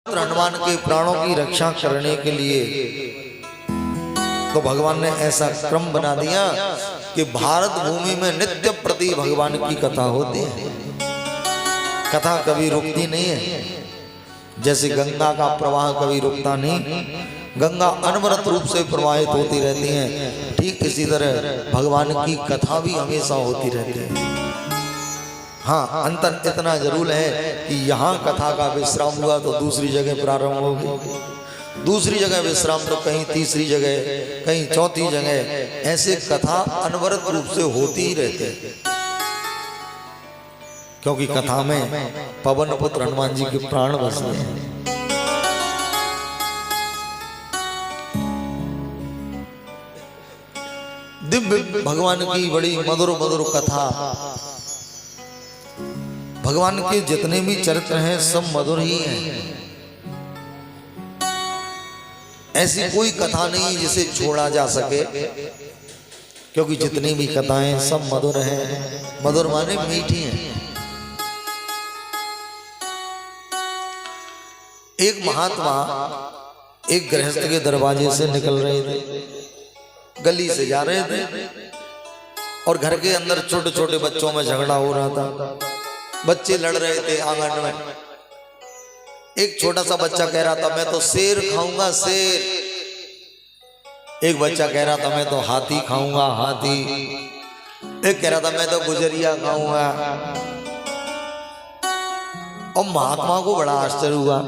हनुमान के प्राणों की रक्षा करने के लिए तो भगवान ने ऐसा क्रम बना दिया कि भारत भूमि में नित्य प्रति भगवान की कथा होती है। कथा कभी रुकती नहीं है। जैसे गंगा का प्रवाह कभी रुकता नहीं, गंगा अनवरत रूप से प्रवाहित होती रहती है, ठीक इसी तरह भगवान की कथा भी हमेशा होती रहती है। हाँ, अंतर इतना जरूर है कि यहाँ कथा का विश्राम हुआ तो दूसरी जगह प्रारंभ होगी, दूसरी जगह विश्राम तो कहीं तीसरी जगह, कहीं चौथी जगह, ऐसे कथा अनवरत रूप से होती ही रहती है। क्योंकि कथा में पवन पुत्र हनुमान जी के प्राण बसते हैं। दिव्य भगवान की बड़ी मधुर मधुर कथा। भगवान के जितने भी चरित्र हैं सब मधुर ही हैं। ऐसी कोई कथा नहीं जिसे छोड़ा जा सके, क्योंकि जितनी भी कथाएं सब मधुर हैं। मधुर माने मीठी हैं। एक महात्मा एक गृहस्थ के दरवाजे से निकल रहे थे, गली से जा रहे थे और घर के अंदर छोटे छोटे बच्चों में झगड़ा हो रहा था। बच्चे लड़ रहे थे आंगन में। एक छोटा सा बच्चा कह रहा था मैं तो शेर खाऊंगा शेर। एक बच्चा कह रहा था मैं तो हाथी खाऊंगा हाथी। एक कह रहा था मैं तो गुजरिया खाऊंगा। और महात्मा को बड़ा आश्चर्य हुआ।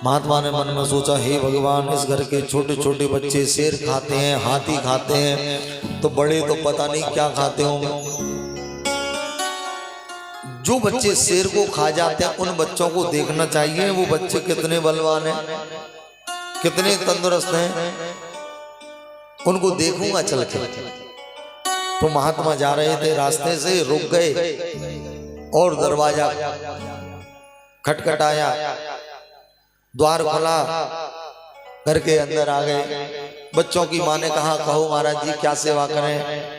महात्मा ने मन में सोचा, हे भगवान, इस घर के छोटे छोटे बच्चे शेर खाते हैं हाथी खाते हैं, तो बड़े तो पता नहीं क्या खाते होंगे। जो बच्चे शेर को खा जाते हैं उन बच्चों को देखना चाहिए, वो बच्चे कितने बलवान हैं, कितने तंदुरुस्त हैं, उनको देखूंगा चल के। तो महात्मा जा रहे थे, रास्ते से रुक गए और दरवाजा खटखटाया, द्वार खुला, घर के अंदर आ गए। बच्चों की माँ ने कहा, कहो महाराज जी क्या सेवा करें?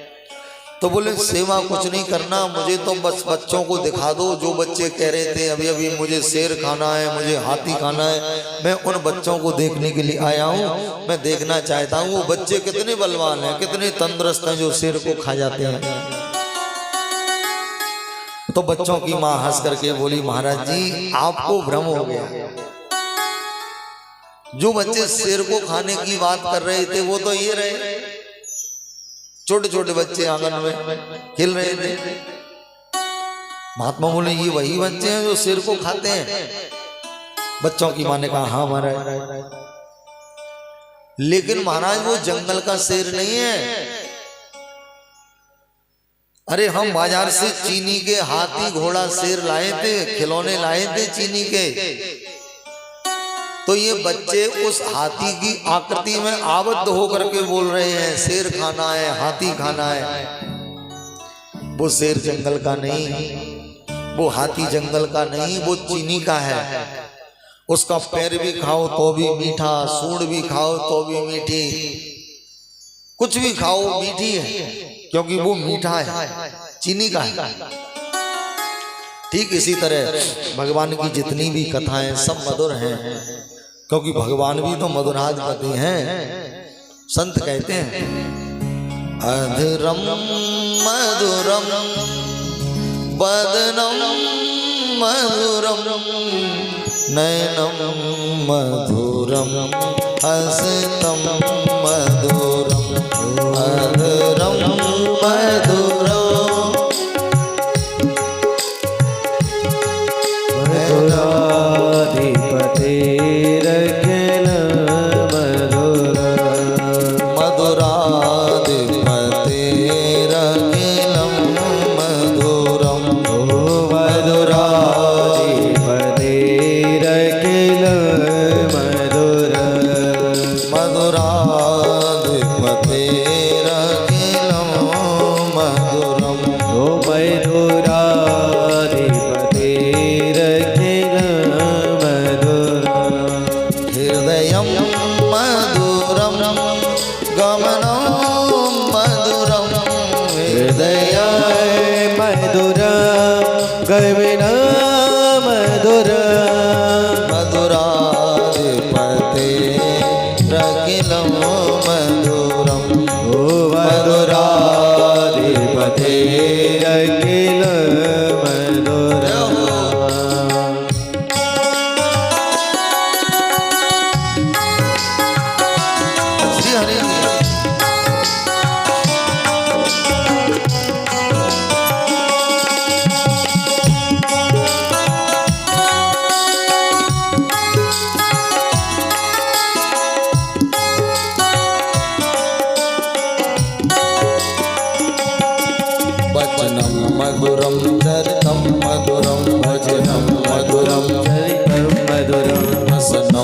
तो बोले सेवा कुछ नहीं करना, मुझे तो बस बच्चों को दिखा दो। जो बच्चे कह रहे थे अभी अभी मुझे शेर खाना है, मुझे हाथी खाना है, मैं उन बच्चों को देखने के लिए आया हूँ। मैं देखना चाहता हूँ वो बच्चे कितने बलवान हैं, कितने तंदुरुस्त हैं जो शेर को खा जाते हैं। तो बच्चों की माँ हंस करके बोली, महाराज जी आपको भ्रम हो गया। जो बच्चे शेर को खाने की बात कर रहे थे वो तो ये रहे, छोटे छोटे बच्चे आंगन में खेल रहे थे। महात्मा बोले ये वही बच्चे हैं जो शेर को खाते हैं? बच्चों की माँ ने कहा, हाँ महाराज। लेकिन महाराज वो जंगल का शेर नहीं है। अरे हम बाजार से चीनी के हाथी घोड़ा शेर लाए थे, खिलौने लाए थे चीनी के। तो ये बच्चे उस हाथी की आकृति में आबद्ध होकर के बोल रहे हैं शेर खाना है हाथी खाना है। वो शेर जंगल का नहीं, वो हाथी जंगल का नहीं, वो चीनी का है। उसका पैर भी खाओ तो भी मीठा, सूंड भी खाओ तो भी मीठी, कुछ भी खाओ मीठी है, क्योंकि वो मीठा है, चीनी का है। ठीक इसी तरह भगवान की जितनी भी कथाएं सब मधुर हैं, क्योंकि भगवान भी तो मधुराधिपति हैं। संत कहते हैं, अधरम मधुरम बदनम मधुरम नयनम मधुरम हसतम मधुरम अधरम मधुरम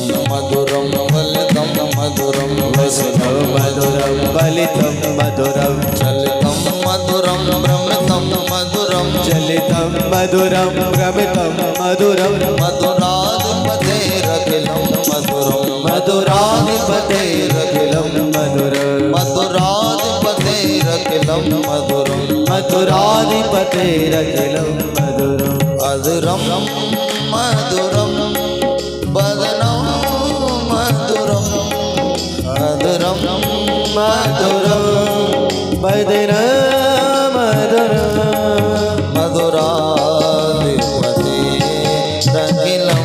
वसनं मधुरं वलितं मधुरं वसनं मधुरं वलितं मधुरं चलितं मधुरं भ्रमितं मधुरं चलितं मधुरं भ्रमितं मधुरं मधुराधिपतेरखिलं मधुरं मधुराधिपतेरखिलं मधुरं मधुराधिपतेरखिलं मधुरं मधुराधिपतेरखिलं मधुरं अधुरं मधुरं वदनं मधुरं अधुरं मधुरं वदनं मधुरं मधुराधिपतेरखिलं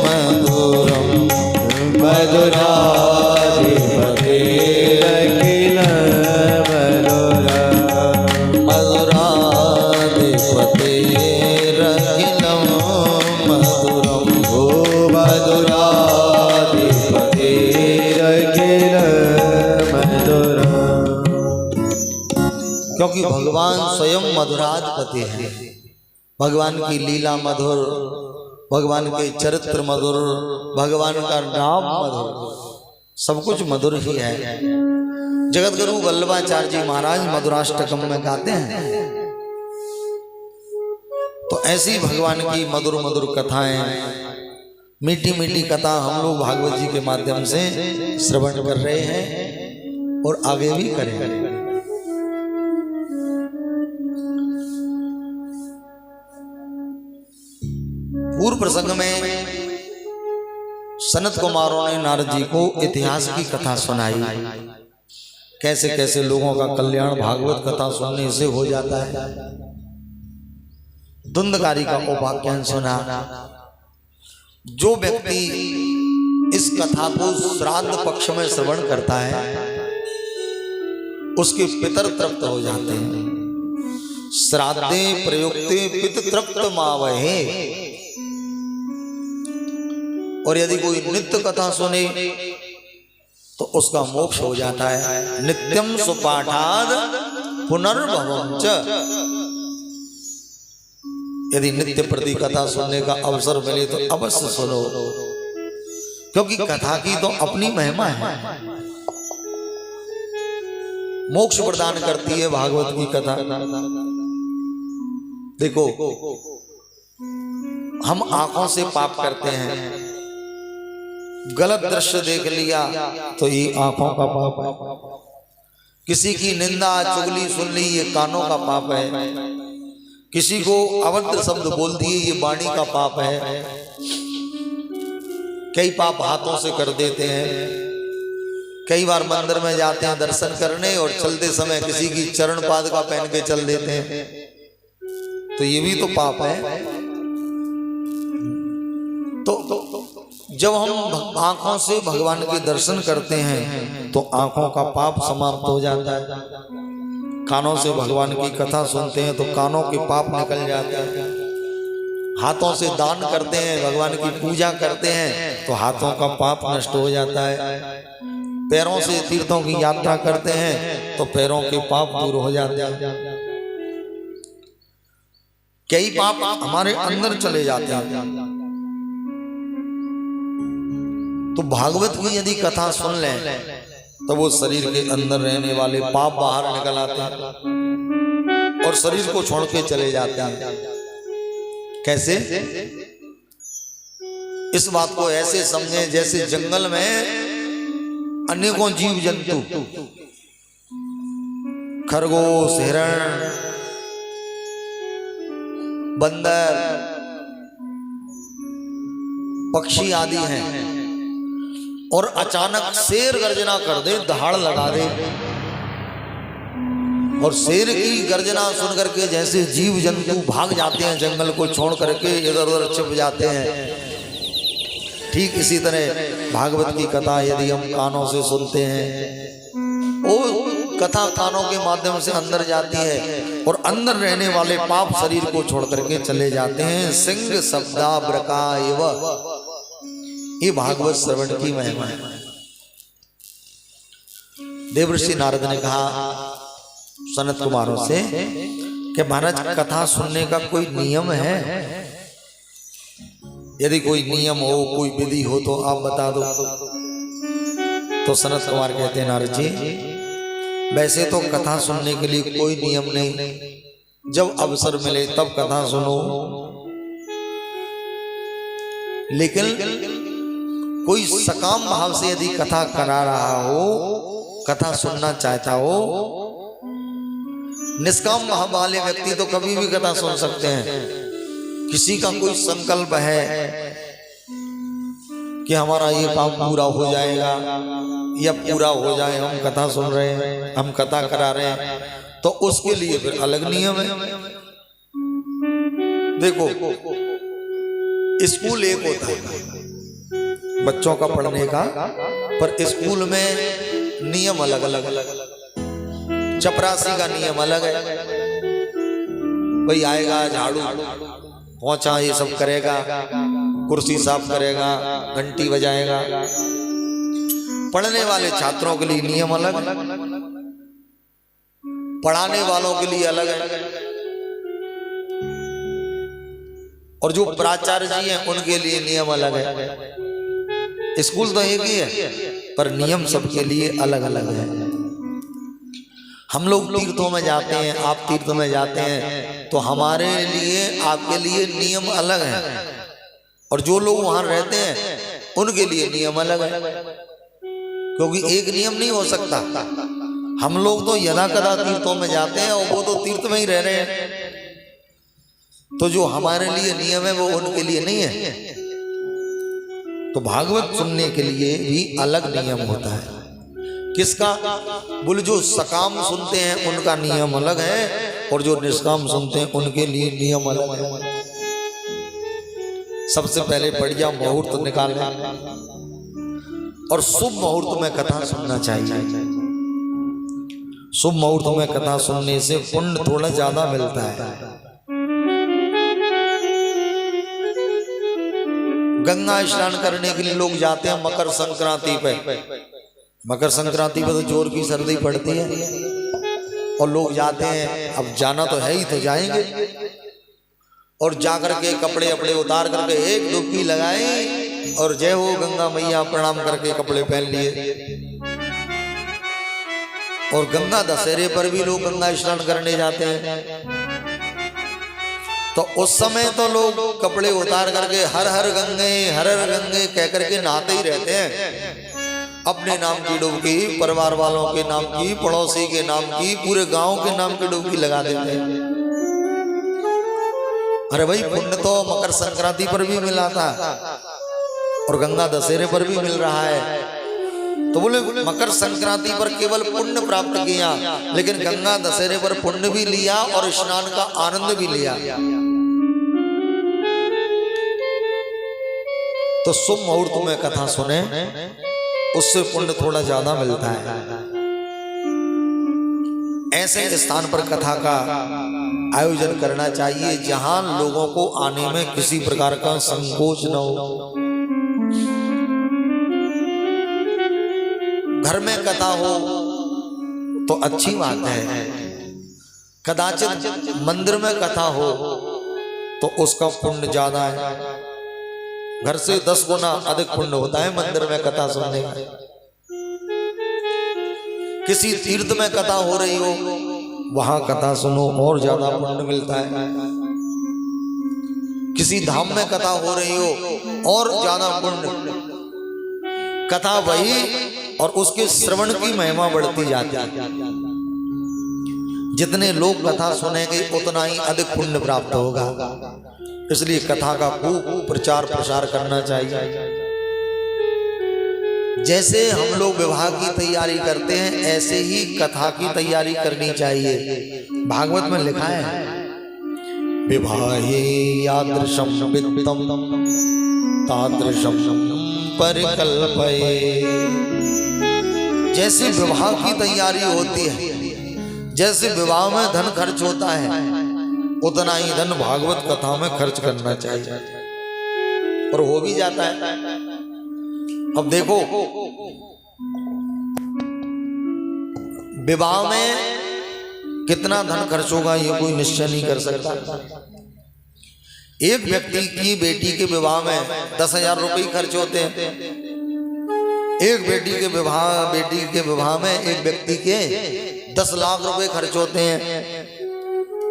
मधुरं मधुराधिपतेरखिलं मधुरं मधुराधिपतेरखिलं मधुरं ओ मधुराधिपतेरखिलं मधुरं। क्योंकि भगवान स्वयं मधुराधिपति है। भगवान की लीला मधुर, भगवान के चरित्र मधुर, भगवान का नाम मधुर, सब कुछ मधुर ही है। जगत गुरु वल्लभाचार्य जी महाराज मधुराष्टकम में गाते हैं। तो ऐसी भगवान की मधुर मधुर कथाएं, मीठी मीठी कथा हम लोग भागवत जी के माध्यम से श्रवण कर रहे हैं और आगे भी करेंगे। पूर्व प्रसंग में सनत कुमारों ने नारद जी को इतिहास की कथा सुनाई, कैसे कैसे लोगों का कल्याण भागवत कथा सुनने से हो जाता है। धुंधकारी का उपाख्यान सुना। जो व्यक्ति इस कथा को श्राद्ध पक्ष में श्रवण करता है उसके पितर तृप्त हो जाते हैं। श्राद्धे प्रयुक्ते पितृ तृप्त मावहे। और यदि कोई नित्य कथा सुने तो उसका मोक्ष हो जाता है। नित्यम सुपाठाद पुनर्भवं च। यदि नित्य प्रति कथा सुनने का अवसर मिले तो अवश्य सुनो, क्योंकि कथा की तो अपनी महिमा है। मोक्ष प्रदान करती है भागवत की कथा। देखो, हम आंखों से पाप करते हैं, गलत दृश्य देख लिया तो ये आंखों का पाप है। किसी की निंदा चुगली सुन ली, ये कानों का पाप है। किसी को अभद्र शब्द बोल दिए, ये वाणी का पाप है। कई पाप हाथों से कर देते हैं। कई बार मंदिर में जाते हैं दर्शन करने और चलते समय किसी की चरण पादुका पहन के चल देते हैं, तो ये भी तो पाप है। तो जब हम आंखों से भगवान के दर्शन करते हैं तो आंखों का पाप समाप्त हो जाता है। कानों से भगवान की कथा सुनते हैं तो कानों के पाप निकल जाते हैं। हाथों से दान करते हैं, भगवान की पूजा करते हैं तो हाथों का पाप नष्ट हो जाता है। पैरों से तीर्थों की यात्रा करते हैं तो पैरों के पाप दूर हो जाते हैं। कई पाप हमारे अंदर चले जाते हैं। तो भागवत की यदि कथा सुन लें तो वो शरीर के अंदर रहने वाले पाप बाहर निकल आते हैं और शरीर को छोड़ के चले जाते हैं। कैसे? इस बात को ऐसे समझें जैसे जंगल में अनेकों जीव जंतु, खरगोश, हिरण, बंदर, पक्षी आदि हैं, और अचानक शेर गर्जना कर दे, दहाड़ लगा दे, और शेर की गर्जना सुन करके जैसे जीव जंतु भाग जाते हैं, जंगल को छोड़ करके इधर उधर छिप जाते हैं, ठीक इसी तरह भागवत की कथा यदि हम कानों से सुनते हैं, वो कथा कानों के माध्यम से अंदर जाती है और अंदर रहने वाले पाप शरीर को छोड़ करके चले जाते हैं। सिंह शब्दाब्रकायव, ये भागवत श्रवण की महिमा है। देवर्षि नारद ने कहा सनत कुमारों से कि महाराज कथा सुनने का कोई नियम है? यदि कोई नियम हो, कोई विधि हो तो आप बता दो। तो सनत कुमार कहते हैं, नारद जी वैसे तो कथा सुनने के लिए कोई नियम नहीं, जब अवसर मिले तब कथा सुनो। लेकिन कोई सकाम भाव से यदि कथा करा रहा हो, कथा सुनना चाहता हो, निष्काम भाव वाले व्यक्ति तो कभी भी कथा सुन सकते हैं। किसी का कोई संकल्प है कि हमारा ये काम पूरा हो जाएगा या पूरा हो जाए, हम कथा सुन रहे हैं, हम कथा करा रहे हैं, तो उसके लिए फिर अलग नियम है। देखो स्कूल एक होता है बच्चों का पढ़ने का, पर स्कूल में नियम अलग अलग, चपरासी का नियम अलग है। भाई आएगा, झाड़ू पोंछा ये सब करेगा, कुर्सी साफ करेगा, घंटी बजाएगा। पढ़ने वाले छात्रों के लिए नियम अलग, पढ़ाने वालों के लिए अलग है, और जो प्राचार्य जी हैं उनके लिए नियम अलग है। स्कूल तो एक ही है, पर नियम सबके लिए अलग अलग है। हम लोग तीर्थों में जाते हैं, आप तीर्थ में जाते हैं, तो हमारे लिए आपके लिए नियम अलग है, और जो लोग वहां रहते हैं उनके लिए नियम अलग है, क्योंकि एक नियम नहीं हो सकता। हम लोग तो यदा कदा तीर्थों में जाते हैं और वो तो तीर्थ में ही रह रहे हैं, तो जो हमारे लिए नियम है वो उनके लिए नहीं है। तो भागवत सुनने के लिए भी अलग नियम होता है। किसका? बोले जो सकाम सुनते हैं उनका नियम अलग है, और जो निष्काम सुनते हैं उनके लिए नियम अलग है। सबसे पहले बढ़िया मुहूर्त निकालना और शुभ मुहूर्त में कथा सुनना चाहिए। शुभ मुहूर्त में कथा सुनने से पुण्य थोड़ा ज्यादा मिलता है। गंगा स्नान करने के लिए लोग जाते हैं मकर संक्रांति पे। मकर संक्रांति पे तो जोर की सर्दी पड़ती है और लोग जाते हैं। अब जाना तो है ही, तो जाएंगे, और जाकर के कपड़े अपड़े उतार करके एक डुबकी लगाई और जय हो गंगा मैया प्रणाम करके कपड़े पहन लिए। और गंगा दशहरे पर भी लोग गंगा स्नान करने जाते हैं, तो उस समय तो लोग कपड़े उतार करके हर हर गंगे कह करके नहाते ही रहते हैं। अपने नाम की डुबकी, परिवार वालों के नाम की, पड़ोसी के नाम की, पूरे गांव के नाम की डुबकी लगा देते हैं। अरे भाई पुण्य तो मकर संक्रांति पर भी मिला था और गंगा दशहरे पर भी मिल रहा है। तो बोले मकर संक्रांति पर केवल पुण्य प्राप्त किया, लेकिन गंगा दशहरे पर पुण्य भी लिया और स्नान का आनंद भी लिया। तो शुभ मुहूर्त में कथा सुने, उससे पुण्य थोड़ा ज्यादा मिलता है। ऐसे स्थान पर कथा का आयोजन करना चाहिए जहां लोगों को आने में किसी प्रकार का संकोच न हो। घर में कथा हो तो अच्छी बात है, कदाचित मंदिर में कथा हो तो उसका पुण्य ज्यादा है। घर से 10 गुना अधिक पुण्य होता है मंदिर में कथा सुनने का। किसी तीर्थ में कथा हो रही हो, वहां कथा सुनो और ज्यादा पुण्य मिलता है। किसी धाम में कथा हो रही हो और ज्यादा पुण्य। कथा वही, और उसके श्रवण की महिमा बढ़ती जाती है। जितने लोग कथा सुनेंगे उतना ही अधिक पुण्य प्राप्त होगा। इसलिए कथा का खूब प्रचार प्रसार करना चाहिए। जैसे हम लोग विवाह की तैयारी करते हैं, ऐसे ही कथा की तैयारी करनी चाहिए। भागवत में लिखा है, विवाहे यादृशं वित्तं तादृशं परिकल्पये। जैसे विवाह की तैयारी होती है, जैसे विवाह में धन खर्च होता है, उतना ही धन भागवत कथा में खर्च करना चाहिए, और हो भी जाता है। अब देखो, विवाह में कितना धन खर्च होगा ये कोई निश्चय नहीं कर सकता। एक व्यक्ति की बेटी के विवाह में 10,000 रुपये खर्च होते हैं। एक बेटी के विवाह में एक व्यक्ति के 10 लाख रुपए खर्च होते हैं,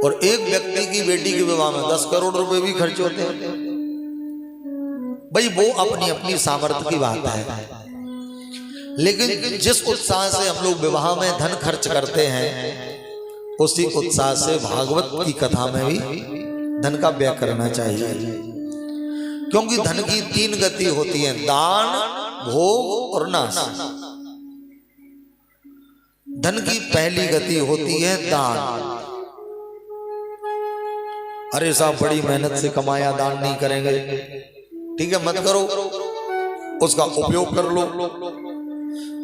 और एक व्यक्ति की बेटी के विवाह में 10 करोड़ रुपए भी खर्च होते हैं। भाई वो अपनी अपनी सामर्थ्य की बात है, लेकिन जिस उत्साह से हम लोग विवाह में धन खर्च करते हैं, उसी उत्साह से भागवत की कथा में भी धन का व्यय करना चाहिए। क्योंकि धन की 3 गति होती है, दान, भोग और नाश। धन की पहली गति होती है दान। अरे साहब बड़ी मेहनत से कमाया, दान नहीं करेंगे, ठीक है मत करो, उसका उपयोग कर लो,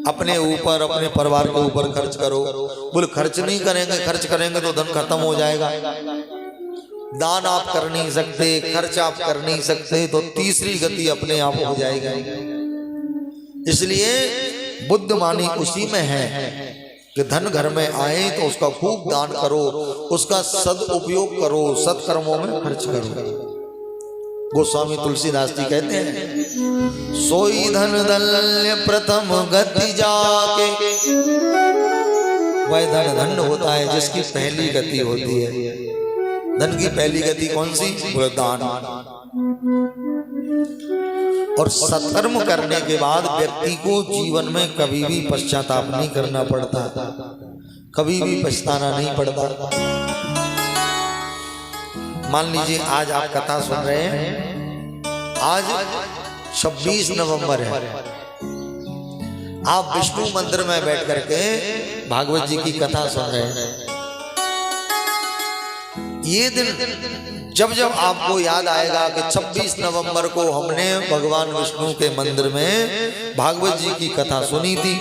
अपने ऊपर अपने परिवार के ऊपर खर्च करो। बोले खर्च नहीं करेंगे, खर्च करेंगे तो धन खत्म हो जाएगा। दान आप कर नहीं सकते, खर्च आप कर नहीं सकते, तो तीसरी गति अपने आप हो जाएगा। इसलिए बुद्ध वाणी उसी में है कि धन घर में आए तो उसका खूब दान करो, उसका सदउपयोग करो, सत्कर्मों में खर्च करो। गोस्वामी तुलसीदास जी कहते हैं, सोई धन दल्य प्रथम गति जाके, वह धन धन्य होता है जिसकी पहली गति होती है। धन की पहली गति कौन सी? बोले दान। और सत्कर्म करने के बाद व्यक्ति को जीवन में कभी भी पश्चाताप नहीं करना पड़ता, कभी भी पछताना नहीं पड़ता। मान लीजिए आज आप कथा सुन रहे हैं, आज 26 नवंबर है, आप विष्णु मंदिर में बैठ करके भागवत जी की कथा सुन रहे हैं। ये दिन जब जब आपको याद आएगा कि 26 नवंबर को हमने भगवान विष्णु के मंदिर में भागवत जी की कथा सुनी थी,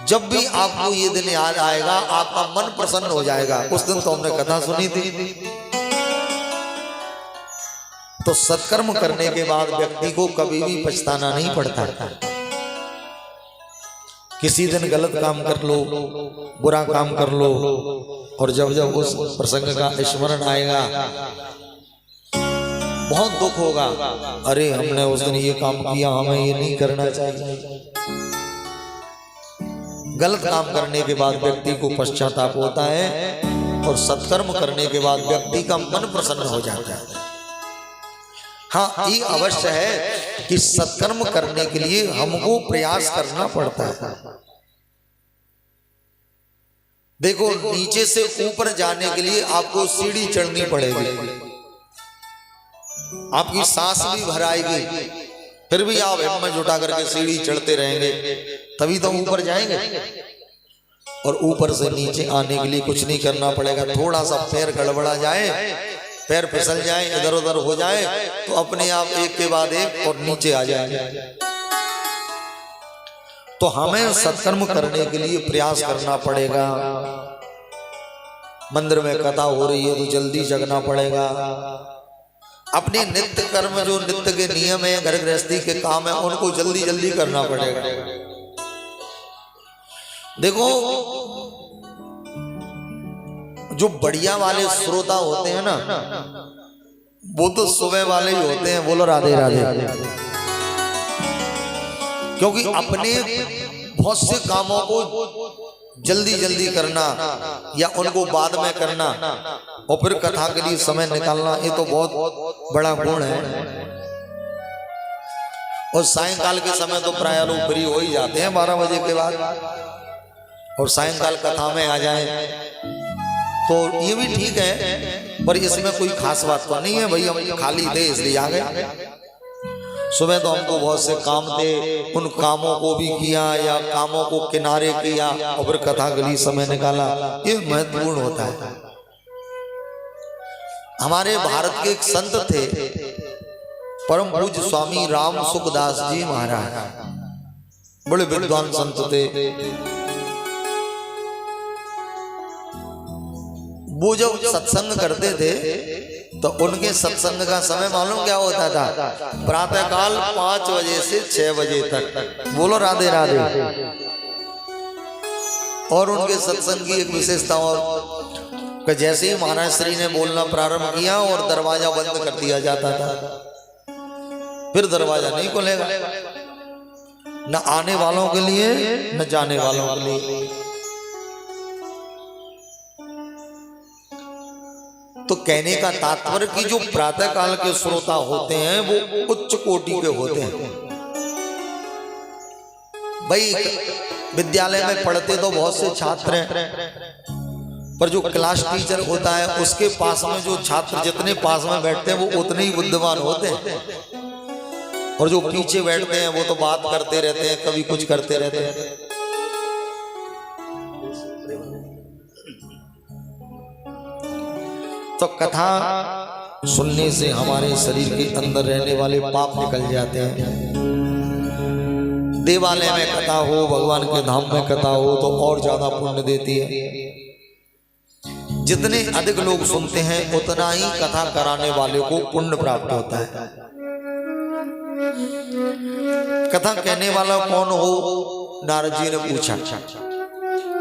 जब भी आपको ये दिन याद आएगा आपका मन प्रसन्न हो जाएगा, उस दिन तो हमने कथा सुनी थी। तो सत्कर्म करने के बाद व्यक्ति को कभी भी पछताना नहीं पड़ता। किसी दिन गलत काम कर लो, बुरा काम कर लो, और जब जब उस प्रसंग का स्मरण आएगा बहुत दुख होगा, अरे हमने उस दिन ये काम किया, हमें ये नहीं करना चाहिए। गलत काम करने के बाद व्यक्ति को पश्चाताप होता है, और सत्कर्म करने के बाद व्यक्ति का मन प्रसन्न हो जाता है। हाँ, ये अवश्य है कि सत्कर्म करने के लिए हमको प्रयास करना पड़ता है। देखो, नीचे से ऊपर जाने के लिए आपको सीढ़ी चढ़नी पड़ेगी, आपकी सांस भी भराएगी, फिर भी आप हिम्मत जुटा करके सीढ़ी चढ़ते रहेंगे, तभी तो ऊपर जाएंगे। और ऊपर से नीचे आने के लिए कुछ नहीं करना पड़ेगा, थोड़ा सा पैर गड़बड़ा जाए, पैर फिसल जाए, इधर उधर हो जाए, तो अपने आप एक के बाद एक और नीचे आ जाएंगे। तो हमें सत्कर्म करने के लिए प्रयास करना पड़ेगा। मंदिर में कथा हो रही है तो जल्दी जगना पड़ेगा। अपने नित्य कर्म, जो नित्य के नियम है, घर गृहस्थी के काम है, उनको जल्दी जल्दी करना पड़ेगा। देखो, जो बढ़िया वाले श्रोता होते हैं ना, वो तो सुबह वाले ही होते हैं। बोलो राधे राधे। क्योंकि अपने बहुत से कामों को जल्दी जल्दी करना या उनको बाद में करना और फिर कथा के लिए समय निकालना, ये तो बहुत बड़ा गुण है। और सायंकाल के समय तो प्राय लोग फ्री हो ही जाते हैं 12 बजे के बाद, और सायंकाल कथा में आ जाएं तो ये भी ठीक है, पर इसमें कोई खास बात तो नहीं है। भाई हम खाली थे इसलिए आ गए। सुबह तो हमको बहुत से काम थे, उन कामों को भी किया या कामों को किनारे किया और फिर कथा के लिए समय निकाला, ये महत्वपूर्ण होता है। हमारे भारत के एक संत थे, परम पूज्य स्वामी राम सुखदास जी महाराज, बड़े विद्वान संत थे। वो जब सत्संग करते थे तो उनके सत्संग का समय मालूम क्या होता था? प्रातःकाल 5 बजे से 6 बजे तक। बोलो राधे राधे। और उनके सत्संग की एक विशेषता और कि जैसे ही महाराज श्री ने बोलना प्रारंभ किया और दरवाजा बंद कर दिया जाता था, फिर दरवाजा नहीं खुलेगा, न आने वालों के लिए न जाने वालों के लिए। तो कहने का तात्पर्य कि जो प्रातः काल के श्रोता होते हैं वो उच्च कोटि के होते हैं। भाई विद्यालय में पढ़ते तो बहुत से छात्र हैं, पर जो क्लास टीचर होता है उसके पास में जो छात्र जितने पास में बैठते हैं वो उतने ही बुद्धिमान होते हैं, और जो पीछे बैठते हैं वो तो बात करते रहते हैं, कभी कुछ करते रहते हैं। तो कथा सुनने से हमारे शरीर के अंदर रहने वाले पाप निकल जाते हैं। देवालय में कथा हो, भगवान के धाम में कथा हो तो और ज्यादा पुण्य देती है। जितने अधिक लोग सुनते हैं उतना ही कथा कराने वाले को पुण्य प्राप्त होता है। कथा कहने वाला कौन हो, नारद जी ने पूछा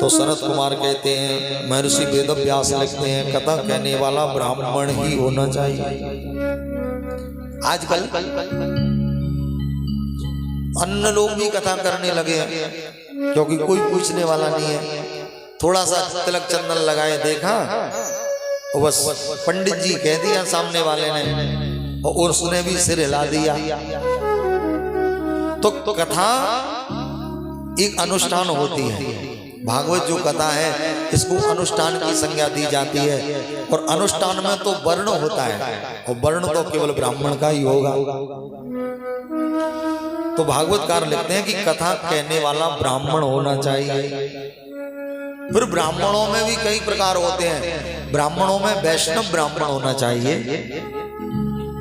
तो सनत कुमार कहते हैं, महर्षि वेदव्यास लिखते हैं, कथा कहने वाला ब्राह्मण ही होना चाहिए। आजकल अन्य लोग भी कथा करने लगे हैं, क्योंकि कोई पूछने वाला नहीं है। थोड़ा सा तिलक चंदन लगाए देखा और बस पंडित जी कह दिया सामने वाले ने, और उसने भी सिर हिला दिया। तो कथा एक अनुष्ठान होती है। भागवत जो कथा है इसको अनुष्ठान की संज्ञा दी जाती है, और अनुष्ठान में तो वर्ण होता है, और वर्ण तो केवल ब्राह्मण का ही होगा। तो भागवतकार लिखते हैं कि कथा कहने वाला ब्राह्मण होना चाहिए। फिर ब्राह्मणों में भी कई प्रकार होते हैं। ब्राह्मणों में वैष्णव ब्राह्मण होना चाहिए,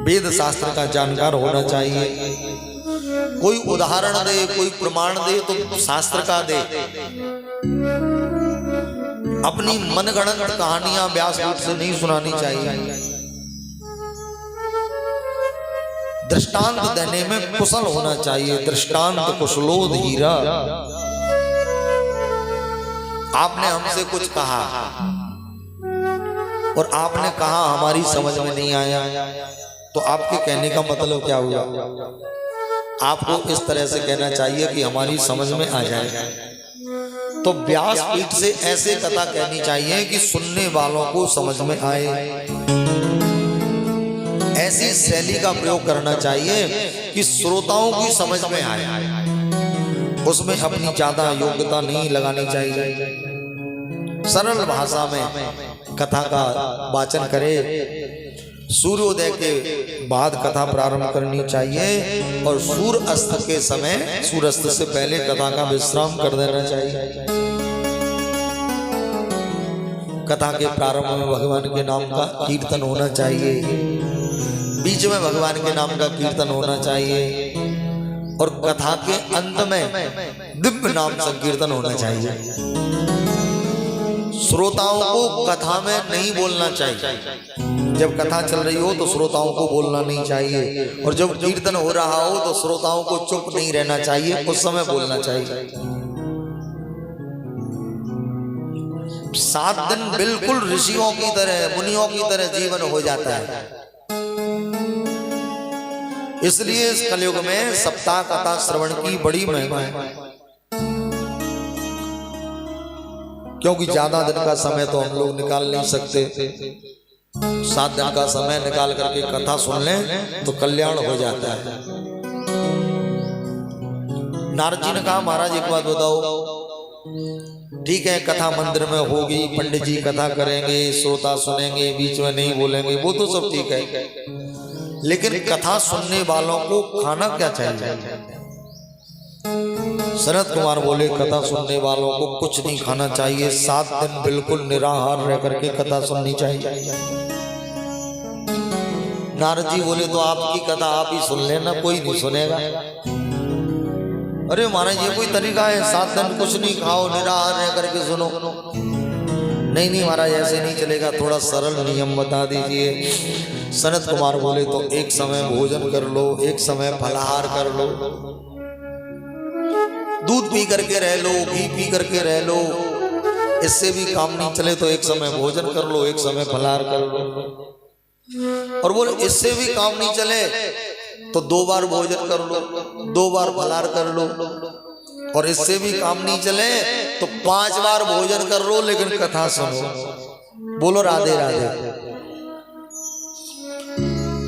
वेद शास्त्र का जानकार होना चाहिए। कोई उदाहरण दे, कोई प्रमाण दे तो शास्त्र का दे। अपनी मनगढ़ंत कहानियां व्यासपीठ से नहीं सुनानी चाहिए। दृष्टांत देने में कुशल होना चाहिए। दृष्टांत कुशलोद हीरा। आपने हमसे कुछ कहा और आपने कहा हमारी समझ में नहीं आया, तो आपके कहने का मतलब क्या हुआ? आपको इस तरह से कहना चाहिए कि हमारी समझ में आ जाए। तो व्यासपीठ से ऐसे कथा कहनी चाहिए कि सुनने वालों को समझ में आए। ऐसी शैली का प्रयोग करना चाहिए कि श्रोताओं की समझ में आए। उसमें अपनी ज्यादा योग्यता नहीं लगानी चाहिए। सरल भाषा में कथा का वाचन करे। सूर्योदय के बाद कथा प्रारंभ करनी चाहिए, और सूर्य अस्त के समय, सूर्यास्त से पहले कथा का विश्राम कर देना चाहिए। कथा के प्रारंभ में भगवान के नाम का कीर्तन होना चाहिए, बीच में भगवान के नाम का कीर्तन होना चाहिए, और कथा के अंत में दिव्य नाम संकीर्तन होना चाहिए। श्रोताओं को कथा में नहीं बोलना चाहिए। जब कथा चल रही हो तो श्रोताओं को बोलना नहीं चाहिए, और जब कीर्तन हो रहा हो तो श्रोताओं को चुप नहीं रहना चाहिए, उस समय बोलना चाहिए। 7 दिन बिल्कुल ऋषियों की तरह, मुनियों की तरह जीवन हो जाता है। इसलिए इस कलयुग में सप्ताह कथा श्रवण की बड़ी महिमा है, क्योंकि ज्यादा दिन का समय तो हम लोग निकाल नहीं सकते। 7 दिन का समय निकाल करके कथा सुन लें तो कल्याण हो जाता है। नारद जी ने कहा, महाराज एक बात बताओ, ठीक है कथा मंदिर में होगी, पंडित जी कथा करेंगे, श्रोता सुनेंगे, बीच में नहीं बोलेंगे, वो तो सब ठीक है, लेकिन कथा सुनने वालों को खाना क्या चाहिए? सनत कुमार बोले, कथा सुनने वालों को कुछ नहीं खाना चाहिए, 7 दिन बिल्कुल निराहार रह करके कथा सुननी चाहिए। नारद जी बोले, तो आपकी कथा आप ही सुन लेना, कोई नहीं सुनेगा। अरे महाराज ये कोई तरीका है? 7 दिन कुछ नहीं खाओ, निराहार रह करके सुनो? नहीं महाराज ऐसे नहीं चलेगा, थोड़ा सरल नियम बता दीजिए। सनत कुमार बोले, तो एक समय भोजन कर लो, एक समय फलाहार कर लो, दूध पी करके रह लो, घी पी करके रह लो, इससे भी काम नहीं चले तो एक समय भोजन कर लो, एक समय फलाहार कर लो। और बोले इससे भी काम नहीं चले तो 2 बार भोजन कर लो, 2 बार फलाहार कर लो। और इससे भी काम नहीं चले तो 5 बार भोजन कर लो लेकिन कथा सुनो। बोलो राधे राधे।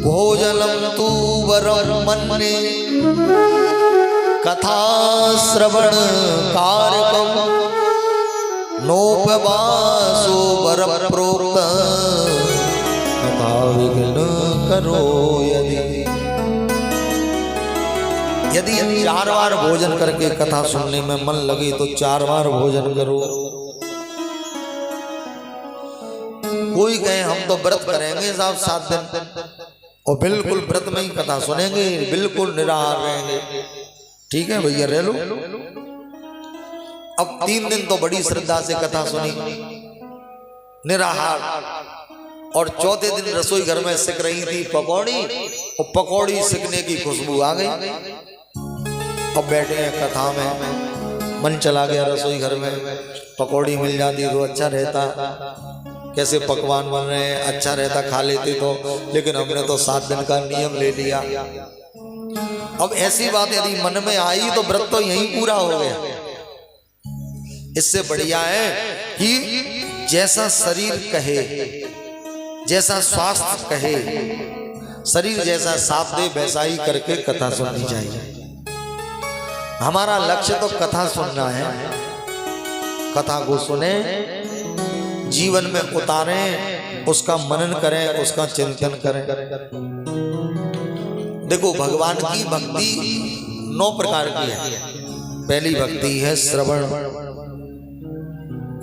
भोजनम तू वरम मन्ये कथा श्रवण कारकम नोपवासो वर प्रोक्त कथा विघ्न करो। यदि 4 बार भोजन करके कथा सुनने में मन लगे तो 4 बार भोजन करो। कोई कहे हम तो व्रत करेंगे साहब 7 दिन और बिल्कुल व्रत में ही कथा सुनेंगे, बिल्कुल निराहार रहेंगे। ठीक है भैया रह लो। अब 3 दिन तो बड़ी श्रद्धा से कथा सुनी निराहार, और चौथे दिन रसोई घर में सिक रही थी पकौड़ी, और पकौड़ी सिकने की खुशबू आ गई। अब बैठे हैं कथा में, मन चला गया रसोई घर में, पकौड़ी मिल जाती तो अच्छा रहता, कैसे पकवान बन रहे हैं अच्छा रहता, खा लेते तो। लेकिन हमने तो 7 दिन का नियम ले लिया। अब ऐसी बात यदि मन में आई तो व्रत तो यहीं पूरा हो गया। इससे बढ़िया है कि जैसा शरीर कहे, जैसा स्वास्थ्य कहे, शरीर जैसा साथ दे वैसा ही करके कथा सुननी चाहिए। हमारा लक्ष्य तो कथा सुनना है। कथा को सुने, जीवन में उतारें, उसका मनन करें, उसका चिंतन करें। देखो भगवान की भक्ति 9 प्रकार की है। पहली भक्ति है श्रवण,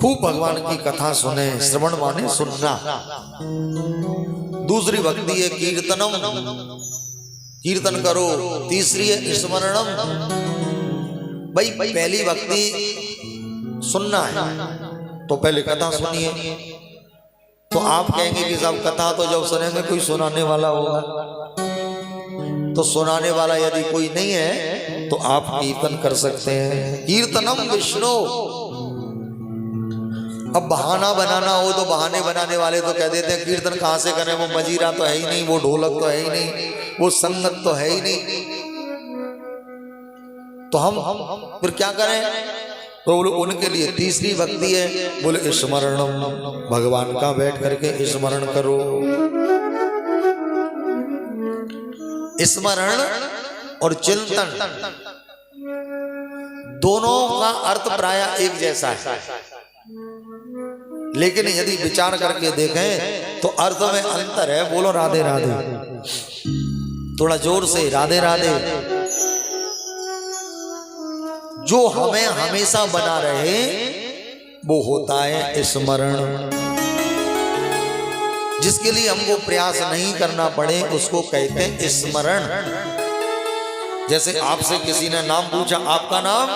खूब भगवान की कथा सुने। श्रवण माने सुनना। दूसरी भक्ति है कीर्तनम, कीर्तन करो। तीसरी है स्मरणम। भाई पहली भक्ति सुनना है तो पहले कथा सुनिए। तो आप कहेंगे कि साहब कथा तो जब सुनेंगे कोई सुनाने वाला होगा, तो सुनाने वाला यदि कोई नहीं है तो आप कीर्तन कर सकते हैं। कीर्तनम विष्णु। अब बहाना बनाना हो तो बहाने बनाने वाले तो कह देते हैं कीर्तन कहाँ से करें, वो मजीरा तो है ही नहीं, वो ढोलक तो है ही नहीं, वो संगत तो है ही नहीं, तो हम फिर क्या करें। तो बोले उनके लिए तीसरी भक्ति है, बोले स्मरणम, भगवान का बैठ करके स्मरण करो। स्मरण और चिंतन दोनों का अर्थ प्राय एक जैसा है, लेकिन यदि विचार करके देखें तो अर्थ में अंतर है। बोलो राधे राधे, थोड़ा जोर से राधे राधे। जो हमें हमेशा बना रहे वो होता है स्मरण। जिसके लिए हमको प्रयास नहीं करना पड़े उसको कहते हैं स्मरण। जैसे आपसे किसी ने नाम पूछा, आपका नाम,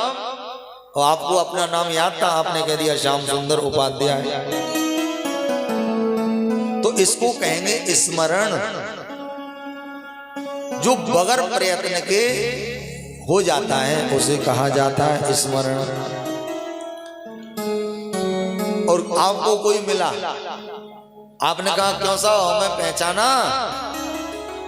और आपको अपना नाम याद था, आपने कह दिया श्याम सुंदर उपाध्याय, तो इसको कहेंगे स्मरण। जो बगैर प्रयत्न के हो जाता है उसे कहा जाता है स्मरण। और आपको कोई मिला, आपने कहा क्यों साहब हमें पहचाना,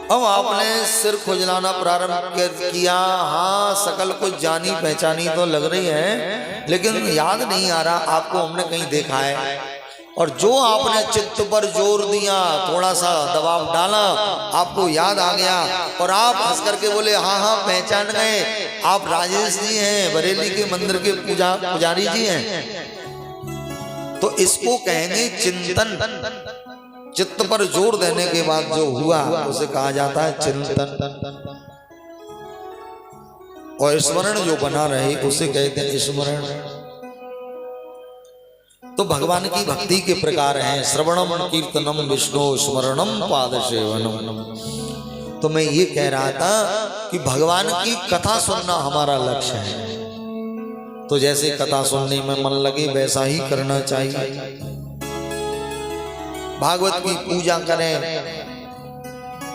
अब आपने सिर खुजलाना प्रारंभ किया। हाँ सकल कुछ जानी पहचानी तो लग रही है, लेकिन याद नहीं आ रहा आपको हमने कहीं देखा है। और जो आपने चित्त पर जोर दिया, थोड़ा सा दबाव डाला, आपको याद आ गया और आप हंस करके बोले हाँ हाँ पहचान गए, आप राजेश जी हैं, बरेली के मंदिर के पुजारी जी हैं। तो इसको कहेंगे चिंतन। चित्त पर जोर देने के बाद जो हुआ उसे कहा जाता है चिंतन। और स्मरण जो बना रहे उसे कहते हैं स्मरण। तो भगवान की भक्ति के प्रकार हैं श्रवणम कीर्तनम विष्णु स्मरणम पाद सेवनम। तो मैं ये कह रहा था कि भगवान की कथा सुनना हमारा लक्ष्य है। तो जैसे कथा सुनने में मन लगे वैसा ही करना चाहिए। भागवत की पूजा करें,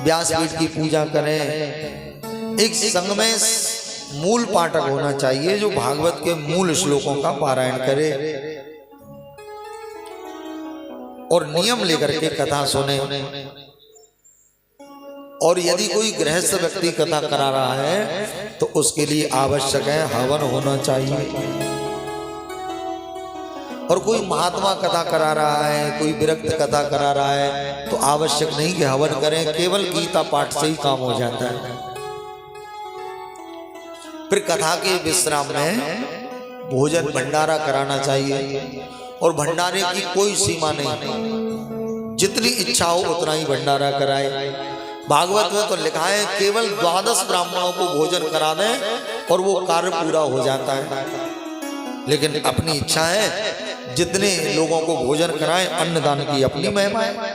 व्यासपीठ की पूजा करें। एक संग में मूल पाठक होना चाहिए जो भागवत के मूल श्लोकों का पारायण करे। और नियम लेकर के कथा सुने। और यदि कोई गृहस्थ व्यक्ति कथा करा रहा है तो उसके लिए आवश्यक है हवन होना चाहिए। और कोई महात्मा कथा करा रहा है, कोई विरक्त कथा करा रहा है तो आवश्यक नहीं कि हवन करें, केवल गीता पाठ से ही काम हो जाता है। फिर कथा के विश्राम में भोजन भंडारा कराना चाहिए। और भंडारे की कोई सीमा नहीं, जितनी इच्छा हो उतना ही भंडारा कराए। भागवत में तो लिखा है केवल 12 ब्राह्मणों को भोजन करा दें और वो कार्य पूरा हो जाता है। लेकिन अपनी इच्छा है जितने लोगों को भोजन कराएं, अन्नदान की अपनी महिमा है।